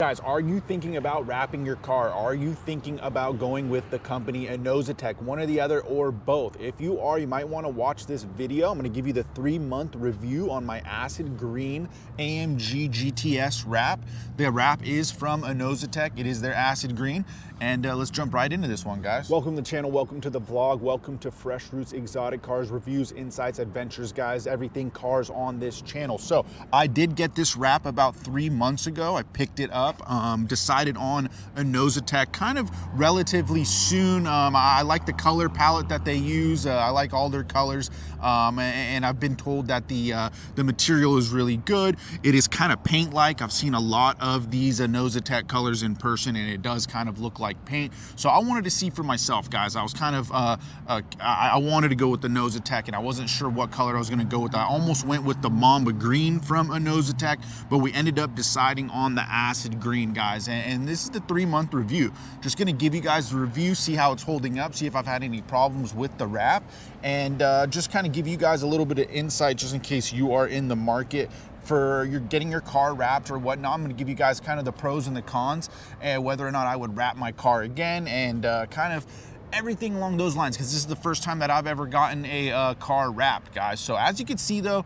Guys, are you thinking about wrapping your car? Are you thinking about going with the company Inozetek, one or the other, or both? If you are, you might want to watch this video. I'm going to give you the 3-month review on my Acid Green AMG GTS wrap. The wrap is from Inozetek. It is their Acid Green. And let's jump right into this one, guys. Welcome to the channel, welcome to the vlog, welcome to Fresh Roots Exotic Cars, reviews, insights, adventures, guys, everything cars on this channel. So I did get this wrap about 3 months ago. I picked it up, decided on Inozetek kind of relatively soon. I like the color palette that they use. I like all their colors, and I've been told that the material is really good. It is kind of paint-like. I've seen a lot of these Inozetek colors in person, and it does kind of look like paint. So I wanted to see for myself, guys. I was kind of I wanted to go with the Inozetek, and I wasn't sure what color I was going to go with. I almost went with the Mamba Green from Inozetek, but we ended up deciding on the Acid Green, guys. And this is the 3-month review. Just going to give you guys the review, see how it's holding up, see if I've had any problems with the wrap, and just kind of give you guys a little bit of insight just in case you are in the market for you're getting your car wrapped or whatnot. I'm going to give you guys kind of the pros and the cons, and whether or not I would wrap my car again, and kind of everything along those lines, because this is the first time that I've ever gotten a car wrapped, guys. So as you can see, though,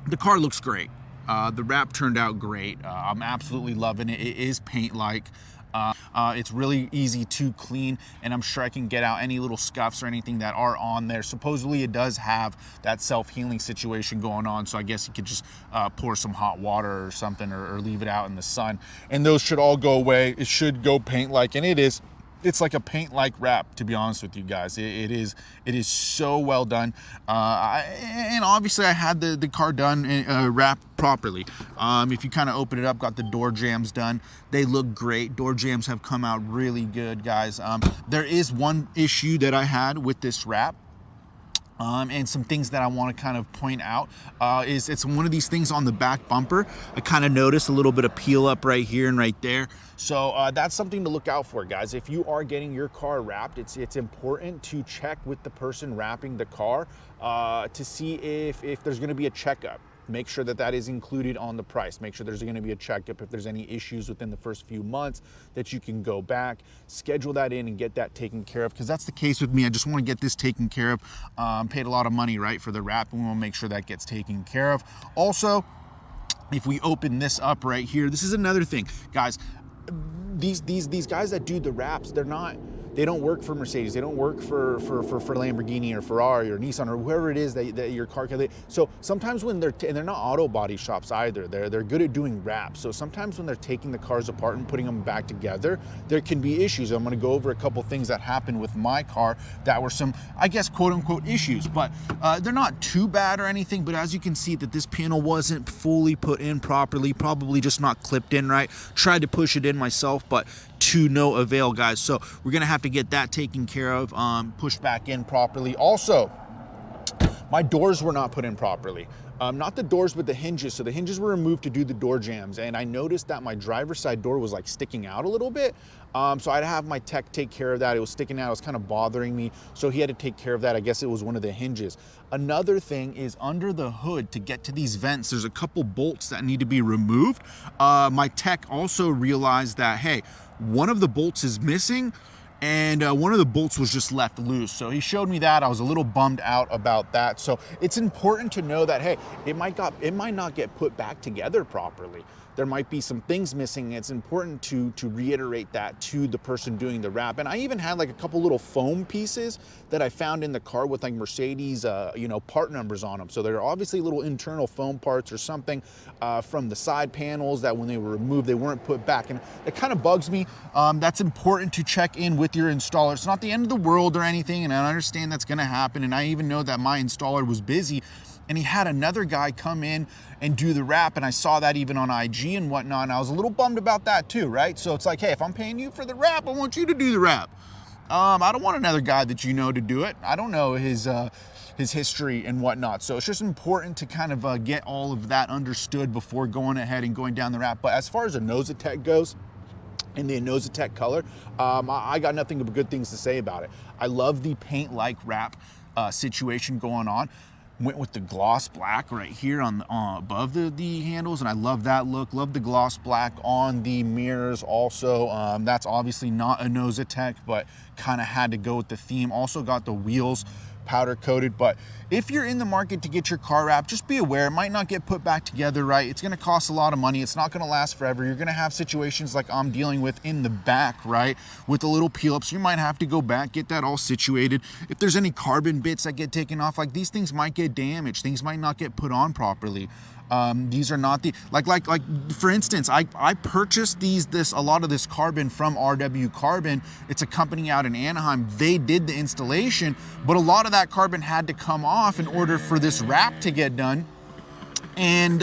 the car looks great. The wrap turned out great. I'm absolutely loving it. It is paint-like. It's really easy to clean, and I'm sure I can get out any little scuffs or anything that are on there. Supposedly it does have that self-healing situation going on, so I guess you could just pour some hot water or something, or leave it out in the sun, and those should all go away. It should go paint-like, and it is. It's like a paint-like wrap, to be honest with you guys. It is so well done. And obviously I had the car done, wrapped properly. If you kind of open it up, got the door jambs done. They look great. Door jambs have come out really good, guys. There is one issue that I had with this wrap. And some things that I want to kind of point out is it's one of these things on the back bumper. I kind of noticed a little bit of peel up right here and right there. So that's something to look out for, guys. If you are getting your car wrapped, it's important to check with the person wrapping the car to see if there's going to be a checkup. Make sure that that is included on the price. Make sure there's going to be a checkup. If there's any issues within the first few months, that you can go back, schedule that in, and get that taken care of. Because that's the case with me. I just want to get this taken care of. Paid a lot of money, right, for the wrap, and we want to make sure that gets taken care of. Also, if we open this up right here, this is another thing, guys. These guys that do the wraps, they don't work for Mercedes. They don't work for Lamborghini or Ferrari or Nissan or whoever it is that your car can. So sometimes when and they're not auto body shops either. They're good at doing wraps. So sometimes when they're taking the cars apart and putting them back together, there can be issues. I'm going to go over a couple things that happened with my car that were some, I guess, quote unquote issues, but they're not too bad or anything. But as you can see, that this panel wasn't fully put in properly, probably just not clipped in right. Tried to push it in myself, but to no avail, guys. So we're gonna have to get that taken care of, pushed back in properly. Also, my doors were not put in properly. Not the doors, but the hinges. So the hinges were removed to do the door jambs, and I noticed that my driver's side door was like sticking out a little bit. So I'd have my tech take care of that. It was sticking out, it was kind of bothering me. So he had to take care of that. I guess it was one of the hinges. Another thing is under the hood, to get to these vents, there's a couple bolts that need to be removed. My tech also realized that, hey, one of the bolts is missing, and one of the bolts was just left loose. So he showed me that. I was a little bummed out about that. So it's important to know that, hey, it might not get put back together properly. There might be some things missing. It's important to reiterate that to the person doing the wrap. And I even had like a couple little foam pieces that I found in the car with like Mercedes, part numbers on them. So they're obviously little internal foam parts or something from the side panels that when they were removed, they weren't put back. And it kind of bugs me. That's important to check in with your installer. It's not the end of the world or anything, and I understand that's gonna happen. And I even know that my installer was busy, and he had another guy come in and do the wrap, and I saw that even on IG and whatnot, and I was a little bummed about that too, right? So it's like, hey, if I'm paying you for the wrap, I want you to do the wrap. I don't want another guy that you know to do it. I don't know his history and whatnot. So it's just important to kind of get all of that understood before going ahead and going down the wrap. But as far as Inozetek goes, in the Inozetek color, I got nothing but good things to say about it. I love the paint-like wrap situation going on. Went with the gloss black right here on above the handles, and I love that look. Love the gloss black on the mirrors also. That's obviously not a Inozetek, but kind of had to go with the theme. Also got the wheels powder coated. But if you're in the market to get your car wrapped, just be aware it might not get put back together right. It's going to cost a lot of money. It's not going to last forever. You're going to have situations like I'm dealing with in the back, right, with a little peel up. So you might have to go back, get that all situated. If there's any carbon bits that get taken off, like these things might get damaged. Things might not get put on properly. These are not the, like for instance, I purchased a lot of this carbon from RW Carbon. It's a company out in Anaheim. They did the installation, but a lot of that carbon had to come off in order for this wrap to get done. And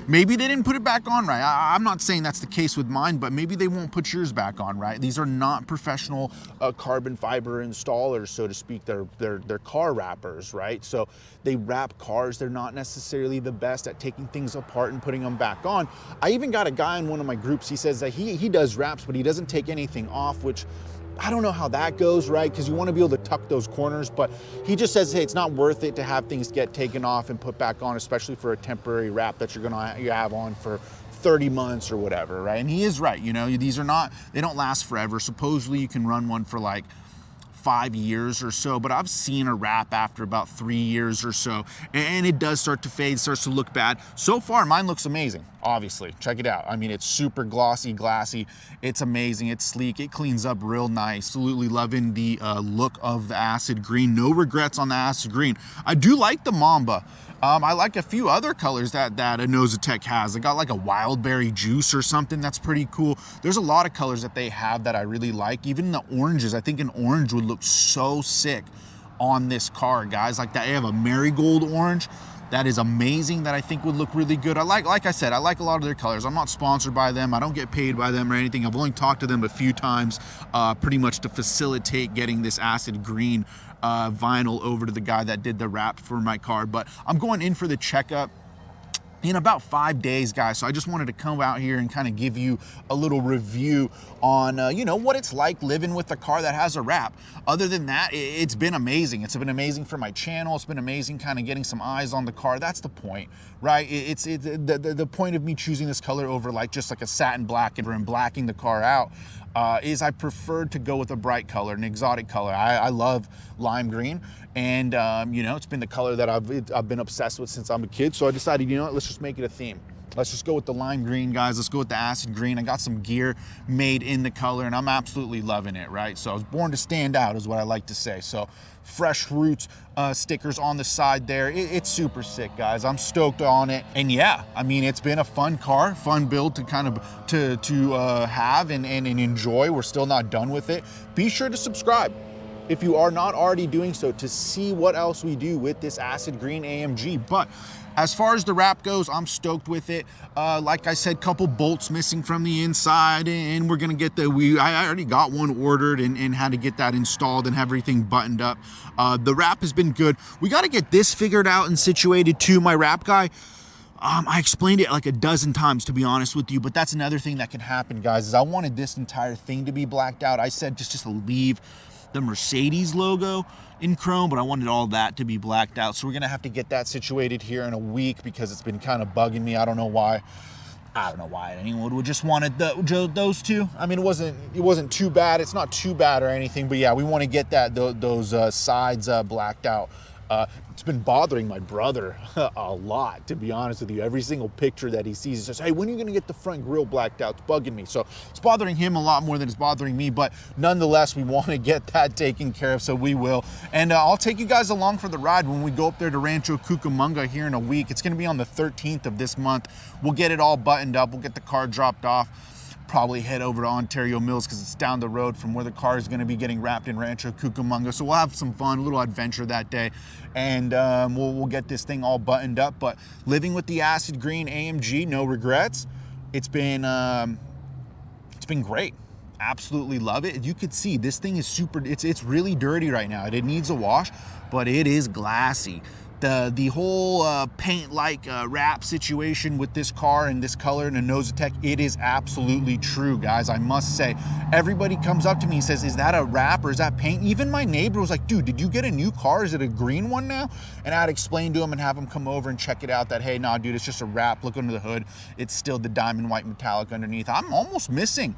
maybe they didn't put it back on right. I'm not saying that's the case with mine, but maybe they won't put yours back on right. These are not professional carbon fiber installers, so to speak. They're car wrappers, right? So they wrap cars. They're not necessarily the best at taking things apart and putting them back on. I even got a guy in one of my groups. He says that he does wraps, but he doesn't take anything off, which I don't know how that goes, right? Because you want to be able to tuck those corners, but he just says, hey, it's not worth it to have things get taken off and put back on, especially for a temporary wrap that you're gonna have on for 30 months or whatever, right? And he is right, you know, these are not, they don't last forever. Supposedly you can run one for like 5 years or so, but I've seen a wrap after about 3 years or so, and it does start to fade, starts to look bad. So far, mine looks amazing, obviously. Check it out. I mean, it's super glossy, glassy. It's amazing. It's sleek. It cleans up real nice. Absolutely loving the look of the acid green. No regrets on the acid green. I do like the Mamba. I like a few other colors that Inozetek has. They got like a wild berry juice or something that's pretty cool. There's a lot of colors that they have that I really like. Even the oranges. I think an orange would look so sick on this car, guys. Like that, they have a marigold orange that is amazing that I think would look really good. Like I said, I like a lot of their colors. I'm not sponsored by them. I don't get paid by them or anything. I've only talked to them a few times, pretty much to facilitate getting this acid green vinyl over to the guy that did the wrap for my car. But I'm going in for the checkup in about 5 days, guys. So I just wanted to come out here and kind of give you a little review on, you know, what it's like living with a car that has a wrap. Other than that, it's been amazing. It's been amazing for my channel. It's been amazing kind of getting some eyes on the car. That's the point, right? It's the point of me choosing this color over like just like a satin black and blacking the car out is I preferred to go with a bright color, an exotic color. I love lime green, and you know, it's been the color that I've been obsessed with since I'm a kid. So I decided, you know what, let's just make it a theme. Let's just go with the lime green, guys. Let's go with the acid green. I got some gear made in the color, and I'm absolutely loving it, right? So I was born to stand out is what I like to say. So fresh roots stickers on the side there. It's super sick, guys. I'm stoked on it. And yeah, I mean, it's been a fun car, fun build to kind of to have and enjoy. We're still not done with it. Be sure to subscribe if you are not already doing so to see what else we do with this acid green AMG. But as far as the wrap goes, I'm stoked with it. Like I said, couple bolts missing from the inside, and we're gonna get I already got one ordered and had to get that installed and have everything buttoned up. The wrap has been good. We gotta get this figured out and situated too, my wrap guy. I explained it like a dozen times, to be honest with you, but that's another thing that can happen, guys, is I wanted this entire thing to be blacked out. I said just to leave the Mercedes logo in chrome, but I wanted all that to be blacked out. So we're gonna have to get that situated here in a week because it's been kind of bugging me. I don't know why. Anyone would just wanted those two. I mean, it wasn't too bad. It's not too bad or anything, but yeah, we want to get those sides blacked out. It's been bothering my brother a lot, to be honest with you. Every single picture that he sees, he says, hey, when are you gonna get the front grille blacked out? It's bugging me. So it's bothering him a lot more than it's bothering me, but nonetheless, we wanna get that taken care of, so we will. And I'll take you guys along for the ride when we go up there to Rancho Cucamonga here in a week. It's gonna be on the 13th of this month. We'll get it all buttoned up. We'll get the car dropped off. Probably head over to Ontario Mills because it's down the road from where the car is going to be getting wrapped in Rancho Cucamonga. So we'll have some fun, a little adventure that day, and we'll get this thing all buttoned up. But living with the acid green AMG, no regrets. It's been great. Absolutely love it. You could see this thing is super. It's really dirty right now. It needs a wash, but it is glassy. the whole paint-like wrap situation with this car and this color and Inozetek, it is absolutely true, guys. I must say, everybody comes up to me and says, is that a wrap or is that paint? Even my neighbor was like, dude, did you get a new car? Is it a green one now? And I'd explain to him and have him come over and check it out that, hey, nah, dude, it's just a wrap. Look under the hood. It's still the diamond white metallic underneath. I'm almost missing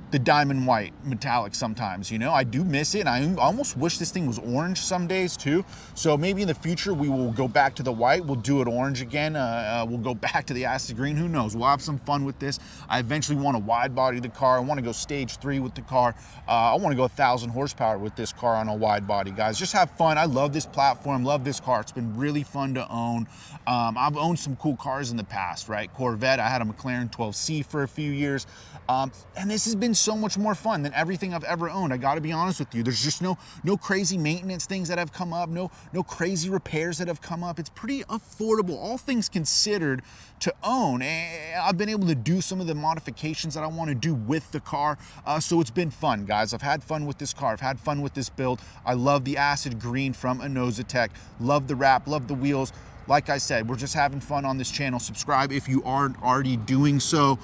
the diamond white metallic sometimes, you know. I do miss it, and I almost wish this thing was orange some days too. So maybe in the future we will go back to the white, we'll do it orange again, we'll go back to the acid green, who knows. We'll have some fun with this. I eventually want to wide body the car. I want to go stage 3 with the car. I want to go 1,000 horsepower with this car on a wide body, guys. Just have fun. I love this platform, love this car. It's been really fun to own. I've owned some cool cars in the past, right? Corvette, I had a McLaren 12C for a few years, and this has been so much more fun than everything I've ever owned. I gotta be honest with you. There's just no crazy maintenance things that have come up, no crazy repairs that have come up. It's pretty affordable, all things considered, to own. And I've been able to do some of the modifications that I want to do with the car. So it's been fun, guys. I've had fun with this car. I've had fun with this build. I love the acid green from Inozetek. Love the wrap, love the wheels. Like I said, we're just having fun on this channel. Subscribe if you aren't already doing so.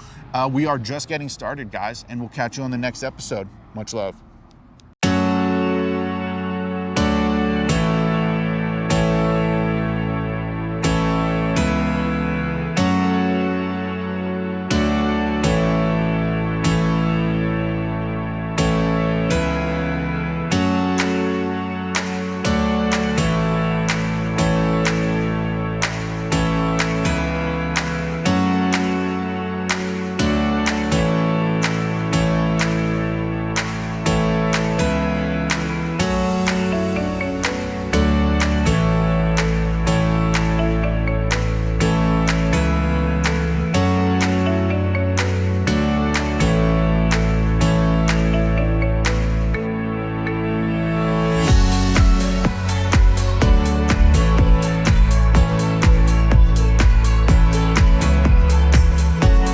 We are just getting started, guys, and we'll catch you on the next episode. Much love.